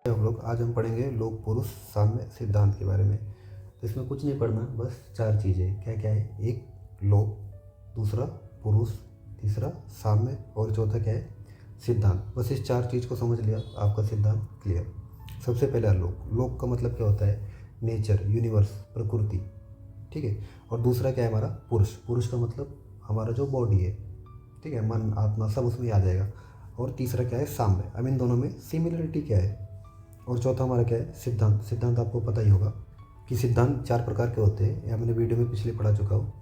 हम लोग आज हम पढ़ेंगे लोक पुरुष साम्य सिद्धांत के बारे में। तो इसमें कुछ नहीं पढ़ना, बस चार चीज़ें क्या क्या है। एक लोक, दूसरा पुरुष, तीसरा साम्य और चौथा क्या है सिद्धांत। बस इस चार चीज़ को समझ लिया, आपका सिद्धांत क्लियर। सबसे पहला लोक। लोक का मतलब क्या होता है? नेचर, यूनिवर्स, प्रकृति, ठीक है। और दूसरा क्या है हमारा पुरुष। पुरुष का मतलब हमारा जो बॉडी है, ठीक है, मन आत्मा सब उसमें आ जाएगा। और तीसरा क्या है साम्य। अब इन दोनों में सिमिलरिटी क्या है। और चौथा हमारा क्या है सिद्धांत। सिद्धांत आपको पता ही होगा कि सिद्धांत चार प्रकार के होते हैं, या मैंने वीडियो में पिछले पढ़ा चुका हूँ,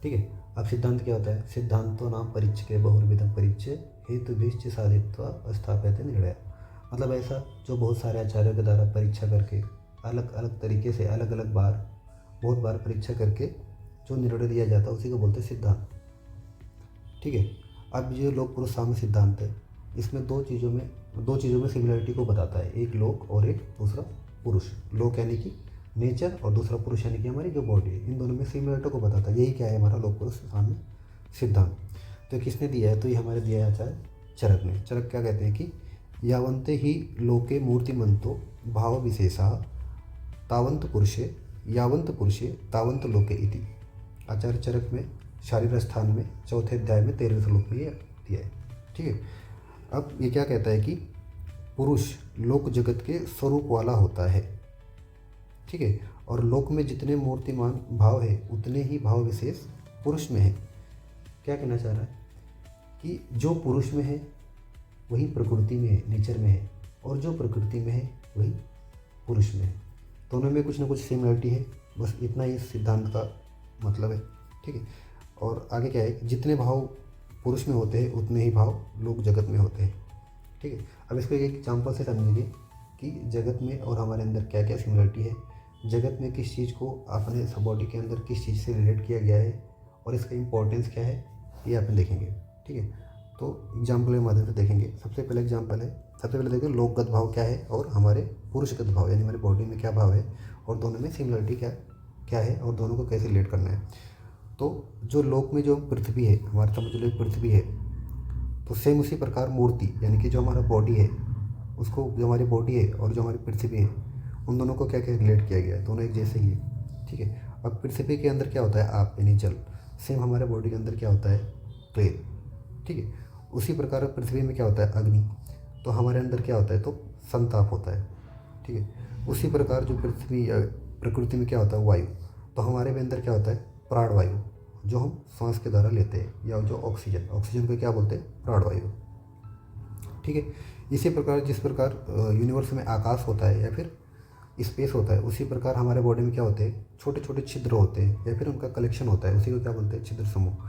ठीक है। अब सिद्धांत क्या होता है? सिद्धांतो नाम परिचय बहुर्विधम परिचय हेतुभिश्च साधित्वा स्थाप्यते निर्णय। मतलब ऐसा जो बहुत सारे आचार्यों के द्वारा परीक्षा करके अलग अलग तरीके से बहुत बार परीक्षा करके जो निर्णय दिया जाता है उसी को बोलते हैं सिद्धांत, ठीक है। अब ये लोक पुरुष साम्य सिद्धांत है, इसमें दो चीज़ों में सिमिलरिटी को बताता है। एक लोक और एक दूसरा पुरुष। लोक यानी कि नेचर और दूसरा पुरुष यानी कि हमारी जो बॉडी है। इन दोनों में सिमिलरिटी को बताता है। यही क्या है हमारा लोक पुरुष साम्य सिद्धांत। तो किसने दिया है? तो ये हमारे दिया है आचार्य चरक ने। चरक क्या कहते हैं कि यावन्ते ही लोके मूर्तिमंतो भाव विशेषा तावंत पुरुषे तावंत लोके इति। आचार्य चरक में शारीर स्थान में चौथे अध्याय में 13वें श्लोक में ये दिया है, ठीक है। अब ये क्या कहता है कि पुरुष लोक जगत के स्वरूप वाला होता है, ठीक है। और लोक में जितने मूर्तिमान भाव है उतने ही भाव विशेष पुरुष में है। क्या कहना चाह रहा है कि जो पुरुष में है वही प्रकृति में है, नेचर में है, और जो प्रकृति में है वही पुरुष में है। दोनों में कुछ ना कुछ सिमिलरिटी है। बस इतना ही सिद्धांत का मतलब है, ठीक है। और आगे क्या है, जितने भाव पुरुष में होते हैं उतने ही भाव लोक जगत में होते हैं, ठीक है। अब इसको एक एग्जाम्पल से समझेंगे कि जगत में और हमारे अंदर क्या क्या सिमिलरिटी है। जगत में किस चीज़ को अपने बॉडी के अंदर किस चीज़ से रिलेट किया गया है और इसका इम्पोर्टेंस क्या है, ये अपन देखेंगे, ठीक है। तो एग्जाम्पल के माध्यम से देखेंगे। सबसे पहले एग्जाम्पल है, सबसे पहले देखिए लोकगत भाव क्या है और हमारे पुरुषगत भाव यानी हमारी बॉडी में क्या भाव है, और दोनों में सिमिलरिटी क्या है और दोनों को कैसे रिलेट करना है। तो जो लोक में जो पृथ्वी है, हमारे समझ लो एक पृथ्वी है, तो सेम उसी प्रकार मूर्ति यानी कि जो हमारा बॉडी है उसको, जो हमारी बॉडी है और जो हमारी पृथ्वी है, उन दोनों को क्या क्या रिलेट किया गया है, दोनों एक जैसे ही है, ठीक है। अब पृथ्वी के अंदर क्या होता है आप यानी जल, सेम हमारे बॉडी के अंदर क्या होता है तेल, ठीक है। उसी प्रकार पृथ्वी में क्या होता है अग्नि, तो हमारे अंदर क्या होता है तो संताप होता है, ठीक है। उसी प्रकार जो प्रकृति में क्या होता है वायु, तो हमारे भी अंदर क्या होता है प्राणवायु, जो हम सांस के द्वारा लेते हैं, या जो ऑक्सीजन को क्या बोलते हैं प्राणवायु, ठीक है। इसी प्रकार जिस प्रकार यूनिवर्स में आकाश होता है या फिर स्पेस होता है, उसी प्रकार हमारे बॉडी में क्या होते हैं छोटे छोटे छिद्र होते हैं या फिर उनका कलेक्शन होता है, उसी को क्या बोलते हैं छिद्र समूह।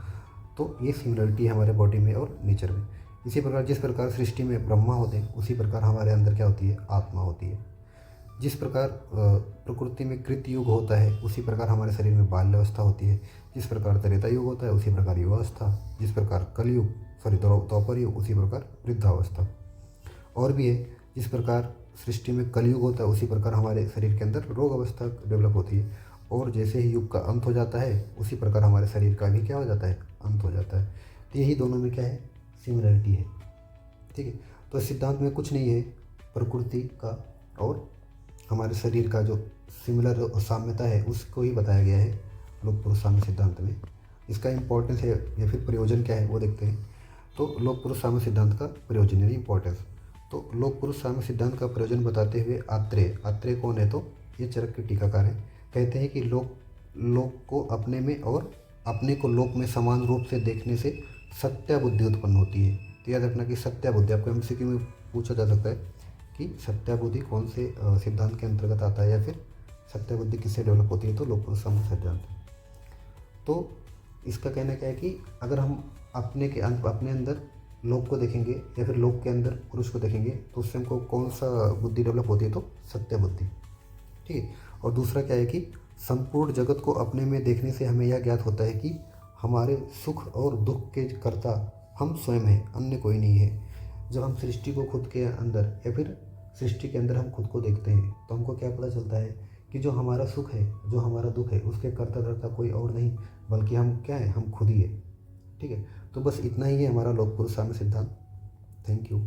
तो ये सिमिलरिटी है हमारे बॉडी में और नेचर में। इसी प्रकार जिस प्रकार सृष्टि में ब्रह्मा होते हैं उसी प्रकार हमारे अंदर क्या होती है आत्मा होती है। जिस प्रकार प्रकृति में कृत युग होता है उसी प्रकार हमारे शरीर में बाल्यावस्था होती है। जिस प्रकार त्रेता युग होता है उसी प्रकार युवावस्था। जिस प्रकार कलयुग द्वापर युग उसी प्रकार वृद्धावस्था। और भी है, जिस प्रकार सृष्टि में कलयुग होता है उसी प्रकार हमारे शरीर के अंदर रोग अवस्था डेवलप होती है। और जैसे ही युग का अंत हो जाता है उसी प्रकार हमारे शरीर का भी क्या हो जाता है अंत हो जाता है। तो यही दोनों में क्या है सिमिलरिटी है, ठीक है। तो सिद्धांत में कुछ नहीं है, प्रकृति का और हमारे शरीर का जो सिमिलर साम्यता है उसको ही बताया गया है लोक पुरुष साम्य सिद्धांत में। इसका इम्पोर्टेंस है या फिर प्रयोजन क्या है वो देखते हैं। तो लोक पुरुष साम्य सिद्धांत का प्रयोजन यानी इम्पोर्टेंस। तो लोक पुरुष साम्य सिद्धांत का प्रयोजन बताते हुए आत्रेय कौन है? तो ये चरक के टीकाकार हैं। कहते हैं कि लोक को अपने में और अपने को लोक में समान रूप से देखने से सत्या बुद्धि उत्पन्न होती है। तो याद रखना कि सत्या बुद्धि आपको MCQ में पूछा जा सकता है कि सत्या बुद्धि कौन से सिद्धांत के अंतर्गत आता है, या फिर सत्या बुद्धि किससे डेवलप होती है, तो लोक पुरुष साम्य सिद्धांत। तो इसका कहना क्या है कि अगर हम अपने अंदर लोक को देखेंगे या फिर लोक के अंदर पुरुष को देखेंगे तो उससे हमको कौन सा बुद्धि डेवलप होती है, तो सत्या बुद्धि, ठीक है। और दूसरा क्या है कि संपूर्ण जगत को अपने में देखने से हमें यह ज्ञात होता है कि हमारे सुख और दुख के कर्ता हम स्वयं हैं, अन्य कोई नहीं है। जब हम सृष्टि को खुद के अंदर या फिर सृष्टि के अंदर हम खुद को देखते हैं तो हमको क्या पता चलता है कि जो हमारा सुख है जो हमारा दुख है उसके कर्ता धर्ता कोई और नहीं बल्कि हम क्या है हम खुद ही है, ठीक है। तो बस इतना ही है हमारा लोक पुरुष साम्य सिद्धांत। Thank you.